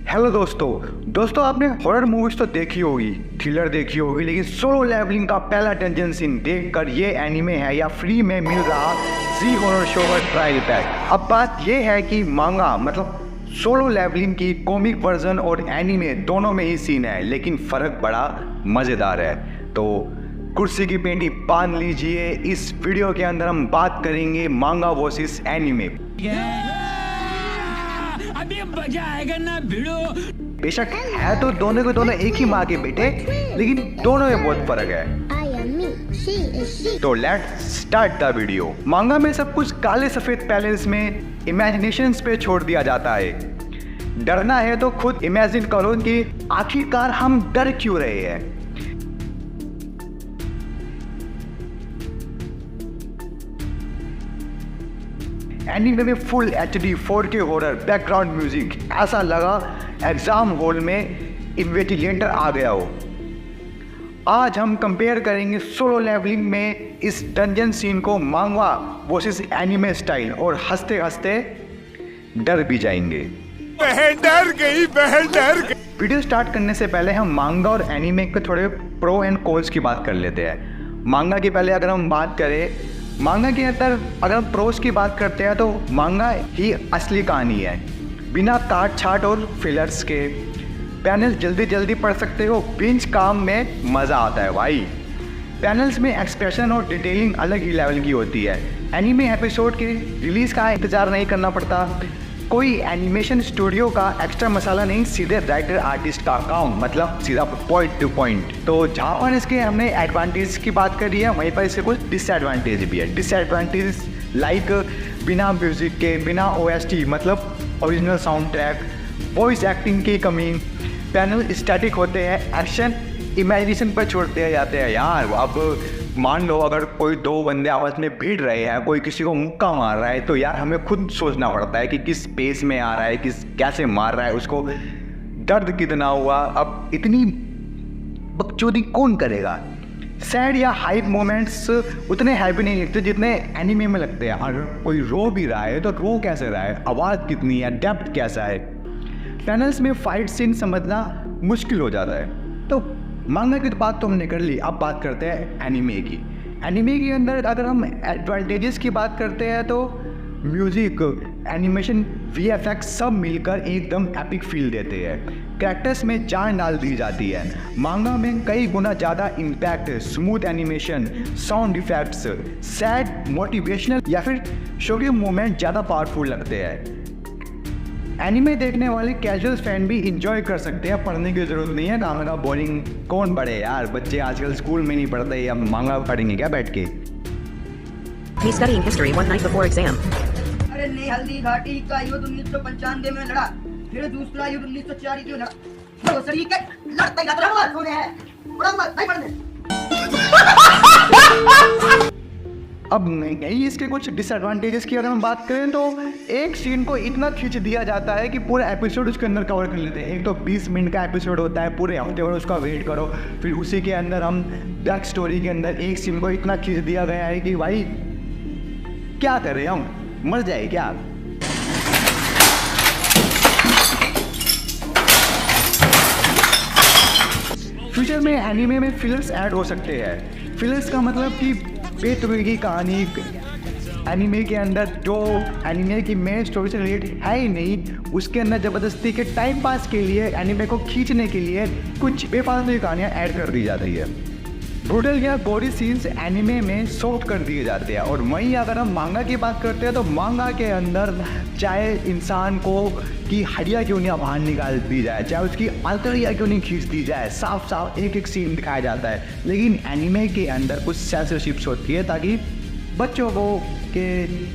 Hello दोस्तों आपने horror movies तो देखी होगी, थ्रिलर देखी होगी, लेकिन सोलो लेवलिंग का पहला डंजन सीन देखकर ये एनीमे है या फ्री में मिल रहा जी हॉरर शो का ट्रायल पैक। अब बात ये है कि मांगा मतलब सोलो लेवलिंग की कॉमिक वर्जन और एनीमे दोनों में ही सीन है, लेकिन फ़र्क बड़ा मज़ेदार है। तो कुर्सी की पेंटी बांध लीजिए, इस वीडियो के अंदर हम बात करेंगे मांगा वर्सेस एनीमे। अभी मजा आएगा ना भिड़ो। बेशक है तो दोनों के दोनों एक ही माँ के बेटे, लेकिन दोनों में बहुत फर्क है। तो लेट्स स्टार्ट द वीडियो। मांगा में सब कुछ काले सफेद पैलेस में इमेजिनेशंस पे छोड़ दिया जाता है। डरना है तो खुद इमेजिन करो कि आखिरकार हम डर क्यों रहे हैं। एनीमे में full HD 4K horror background music, ऐसा लगा एग्जाम हॉल में इन्विजिलेटर आ गया हो। आज हम कंपेयर करेंगे सोलो लेवलिंग में इस डंजन सीन को मांगा वर्सेस एनीमे स्टाइल, और हंसते हंसते डर भी जाएंगे। बहन डर गई। वीडियो स्टार्ट करने से पहले हम मांगा और एनीमे के थोड़े प्रो एंड कॉन्स की बात कर लेते हैं। मांगा की पहले अगर हम बात करें, मांगा के अंदर अगर हम प्रोस की बात करते हैं तो मांगा ही असली कहानी है, बिना काट छाट और फिलर्स के। पैनल्स जल्दी पढ़ सकते हो, बिंज काम में मज़ा आता है भाई। पैनल्स में एक्सप्रेशन और डिटेलिंग अलग ही लेवल की होती है। एनीमे एपिसोड के रिलीज़ का इंतज़ार नहीं करना पड़ता, कोई एनिमेशन स्टूडियो का एक्स्ट्रा मसाला नहीं, सीधे राइटर आर्टिस्ट का काम, मतलब सीधा पॉइंट टू पॉइंट। तो जहाँ पर इसके हमने एडवांटेज की बात करी है, वहीं पर इसके कुछ डिसएडवांटेज भी है। डिसएडवांटेज लाइक बिना म्यूजिक के, बिना OST मतलब original sound track, voice acting की कमी, पैनल स्टैटिक होते हैं, एक्शन इमेजिनेशन पर छोड़ते जाते हैं। यार अब मान लो अगर कोई दो बंदे आपस में भिड़ रहे हैं, कोई किसी को मुक्का मार रहा है, तो यार हमें खुद सोचना पड़ता है कि किस पेस में आ रहा है, किस कैसे मार रहा है, उसको दर्द कितना हुआ। अब इतनी बकचोदी कौन करेगा। सैड या हाइप मोमेंट्स उतने हैप्पी नहीं लगते जितने एनीमे में लगते हैं। अगर कोई रो भी रहा है तो रो कैसे रहा है, आवाज़ कितनी है, डेप्थ कैसा है। पैनल्स में फाइट सीन समझना मुश्किल हो जाता है। तो मांगा की बात तो हमने कर ली, अब बात करते हैं एनीमे की। एनीमे के अंदर अगर हम एडवांटेजेस की बात करते हैं तो म्यूज़िक, एनिमेशन, VFX सब मिलकर एकदम एपिक फील देते हैं। कैरेक्टर्स में जान डाल दी जाती है। मांगा में कई गुना ज़्यादा impact, smooth animation, sound effects, sad, motivational या फिर शोकी मोमेंट ज़्यादा पावरफुल लगते हैं। एनीमे देखने वाले कैजुअल फैन भी इंजॉय कर सकते हैं, पढ़ने की ज़रूरत नहीं है। मांगा बोरिंग कौन पढ़े यार, बच्चे आजकल स्कूल में नहीं पढ़ते, या मांगा पढ़ेंगे क्या बैठ के। He's studying history one night before exam. अरे ने हल्दी घाटी का युद्ध 1995 में लड़ा, फिर दूसरा युद्ध 1904 क्यों लड़ा। तो सर ये क्या लड़ता ही रहता है, सोने है बड़ा मत नहीं पढ़ने। अब नहीं इसके कुछ डिसएडवांटेजेस की अगर हम बात करें तो एक सीन को इतना खींच दिया जाता है कि पूरा एपिसोड उसके अंदर कवर कर लेते हैं। एक तो 20 मिनट का एपिसोड होता है, पूरे हफ्ते भर उसका वेट करो, फिर उसी के अंदर हम बैक स्टोरी के अंदर एक सीन को इतना खींच दिया गया है कि भाई क्या कर रहे हैं हम, मर जाए क्या। फ्यूचर में एनीमे में फिलर्स ऐड हो सकते हैं। फिलर्स का मतलब कि बेतुकी कहानी एनीमे के अंदर जो एनीमे की मेन स्टोरी से रिलेटेड है ही नहीं, उसके अंदर ज़बरदस्ती के टाइम पास के लिए, एनीमे को खींचने के लिए कुछ बेफालतू की कहानियाँ ऐड कर दी जाती है। ब्रूटल या गोरी सीन्स एनीमे में सॉफ्ट कर दिए जाते हैं। और वहीं अगर हम मांगा की बात करते हैं तो मांगा के अंदर चाहे इंसान को की हड्डियाँ क्यों नहीं बाहर निकाल दी जाए, चाहे उसकी आंतड़ियाँ क्यों नहीं खींच दी जाए, साफ साफ एक एक सीन दिखाया जाता है, लेकिन एनीमे के अंदर कुछ सेंसरशिप्स होती है ताकि बच्चों को के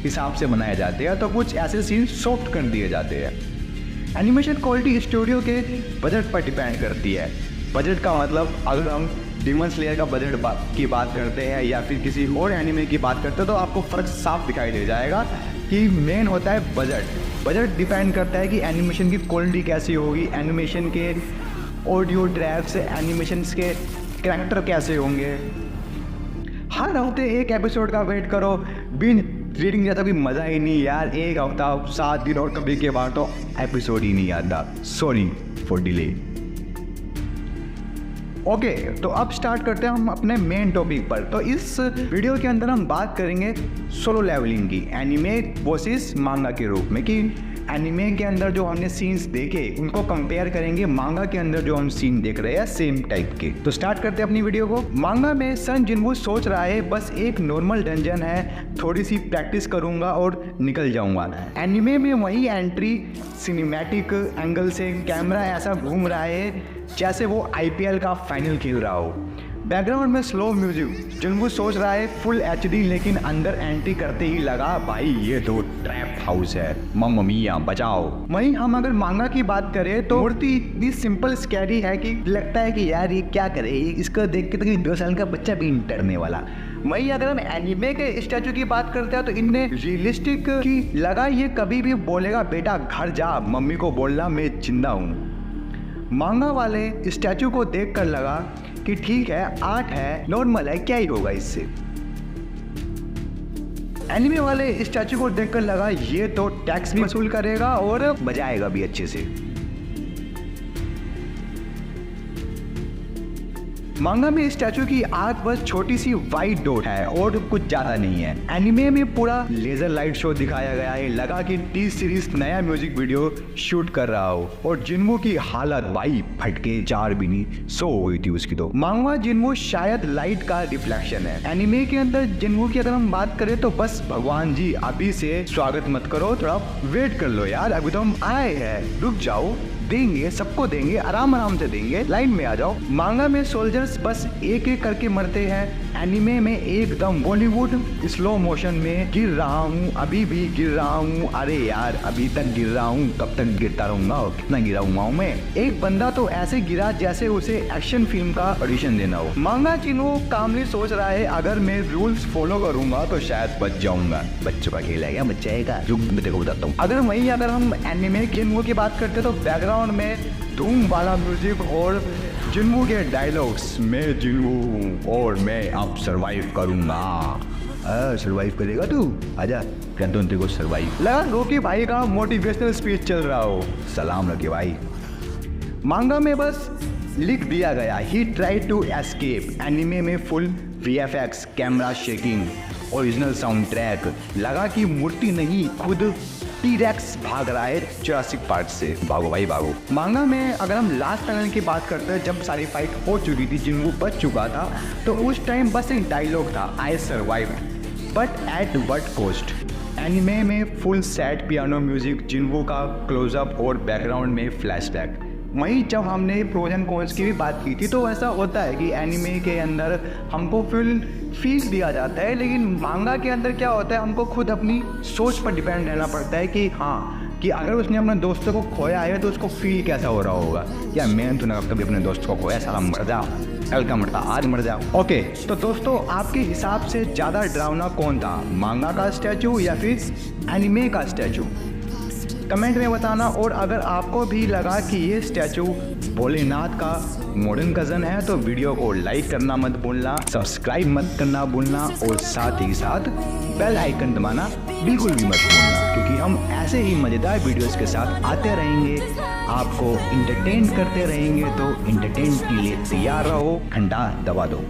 हिसाब से बनाए जाते हैं, तो कुछ ऐसे सीन सॉफ्ट कर दिए जाते हैं। एनिमेशन क्वालिटी स्टूडियो के बजट पर डिपेंड करती है। बजट का मतलब अगर हम डीमन स्लेयर का बजट की बात करते हैं या फिर किसी और एनीमे की बात करते हैं तो आपको फ़र्क साफ दिखाई दे जाएगा कि मेन होता है बजट। बजट डिपेंड करता है कि एनिमेशन की क्वालिटी कैसी होगी, एनिमेशन के ऑडियो ट्रैक्स, एनिमेशंस के कैरेक्टर कैसे होंगे। हर हफ्ते एक एपिसोड का वेट करो, बिन रीडिंग जाता कोई मज़ा ही नहीं यार, एक हफ्ता 7 दिन और कभी के बाद तो एपिसोड ही नहीं आता। Sorry for delay. ओके तो अब स्टार्ट करते हैं हम अपने मेन टॉपिक पर। तो इस वीडियो के अंदर हम बात करेंगे सोलो लेवलिंग की, एनिमे वर्सेस मांगा के रूप में, कि एनिमे के अंदर जो हमने सीन्स देखे उनको कंपेयर करेंगे मांगा के अंदर जो हम सीन देख रहे हैं सेम टाइप के। तो स्टार्ट करते हैं अपनी वीडियो को। मांगा में सन जिनवू सोच रहा है बस एक नॉर्मल डंजन है, थोड़ी सी प्रैक्टिस करूंगा और निकल जाऊंगा। एनिमे में वही एंट्री सिनेमैटिक एंगल से कैमरा ऐसा घूम रहा है जैसे वो IPL का फाइनल खेल रहा हो। बैकग्राउंड में स्लो म्यूजिक, जिनको सोच रहा है फुल HD, लेकिन अंदर एंट्री करते ही लगा भाई ये तो ट्रैप हाउस है, मम्मा मिया बचाओ। वहीं हम अगर मांगा की बात करें तो मूर्ति इतनी सिंपल स्कैरी है कि लगता है कि यार ये क्या करे, इसको देख के तो 2 साल का बच्चा भी डरने वाला। वहीं अगर हम एनिमे के स्टैचू की बात करते हैं तो इनने रियलिस्टिक की लगा, ये कभी भी बोलेगा बेटा घर जा, मम्मी को बोलना मैं जिंदा हूँ। मांगा वाले स्टैचू को देखकर लगा कि ठीक है, आर्ट है, नॉर्मल है, क्या ही होगा इससे। एनिमे वाले स्टैचू को देखकर लगा ये तो टैक्स भी वसूल करेगा और बजाएगा भी अच्छे से। मांगा में स्टैचू की आंख बस छोटी सी वाइट डॉट है और कुछ ज्यादा नहीं है। एनिमे में पूरा लेजर लाइट शो दिखाया गया है, लगा कि टी सीरीज नया म्यूजिक वीडियो शूट कर रहा हो। और जिन्वू की हालत भाई फटके 4 भी नहीं, सो हुई थी उसकी। तो मांगा जिन्वू शायद लाइट का रिफ्लेक्शन है। एनिमे के अंदर जिन्वू की अगर हम बात करें तो बस भगवान जी अभी से स्वागत मत करो, थोड़ा वेट कर लो यार, अभी तो हम आए हैं, रुक जाओ, देंगे सबको देंगे, आराम आराम से देंगे, लाइन में आ जाओ। मांगा में सोल्जर्स बस एक एक करके मरते हैं, एनिमे में एकदम बॉलीवुड स्लो मोशन में गिर रहा हूँ, अभी भी गिर रहा हूँ, अरे यार अभी तक गिर रहा हूँ, कब तक गिरता रहूंगा और कितना गिरा हुआ हूँ मैं। एक बंदा तो ऐसे गिरा जैसे उसे एक्शन फिल्म का ऑडिशन देना हो। मांगा जिन्वू कामली सोच रहा है अगर मैं रूल्स फॉलो करूंगा तो शायद बच जाऊंगा। बच्चों का खेल है क्या, बच्चा है क्या, रुक मैं तेरे को बताता हूँ। अगर हम एनिमे जिन्वू की बात करते तो बैकग्राउंड में धूम वाला म्यूजिक और जिन्वू के डायलॉग्स, मैं जिन्वू हूँ और मैं अब सरवाइव करूंगा। सरवाइव करेगा तू, आजा कहता तेरे को सरवाइव। लगा रोकी भाई का मोटिवेशनल स्पीच चल रहा हो, सलाम रखे भाई। मांगा में बस लिख दिया गया ही ट्राइड टू एस्केप। एनिमे में full VFX, camera shaking, original sound track, लगा कि मूर्ति नहीं खुद टी-रेक्स भाग रहा है जुरासिक पार्क से, भागो भाई भागो। मांगा में अगर हम लास्ट पैनल की बात करते हैं, जब सारी फाइट हो चुकी थी, जिन्वू बच चुका था, तो उस टाइम बस एक डायलॉग था, I survived but at what cost. Anime में full sad piano music, Jinwoo का क्लोजअप और बैकग्राउंड में फ्लैशबैक। वहीं जब हमने प्रोज एंड कॉन्स की भी बात की थी तो ऐसा होता है कि एनिमे के अंदर हमको फील दिया जाता है, लेकिन मांगा के अंदर क्या होता है, हमको खुद अपनी सोच पर डिपेंड रहना पड़ता है कि हाँ, कि अगर उसने अपने दोस्तों को खोया है तो उसको फील कैसा हो रहा होगा। या मैंने तो ना कभी अपने दोस्त को खोया, साला मर जा, कल का मरता आज मर जाओ। ओके तो दोस्तों आपके हिसाब से ज़्यादा डरावना कौन था, मांगा का स्टैचू या फिर एनिमे का स्टैचू, कमेंट में बताना। और अगर आपको भी लगा कि ये स्टैचू भोलेनाथ का मॉडर्न कज़न है तो वीडियो को लाइक करना मत भूलना, सब्सक्राइब मत करना भूलना और साथ ही साथ बेल आइकन दबाना बिल्कुल भी मत भूलना, क्योंकि हम ऐसे ही मज़ेदार वीडियोस के साथ आते रहेंगे, आपको इंटरटेन करते रहेंगे। तो इंटरटेन के लिए तैयार रहो, घंटा दबा दो।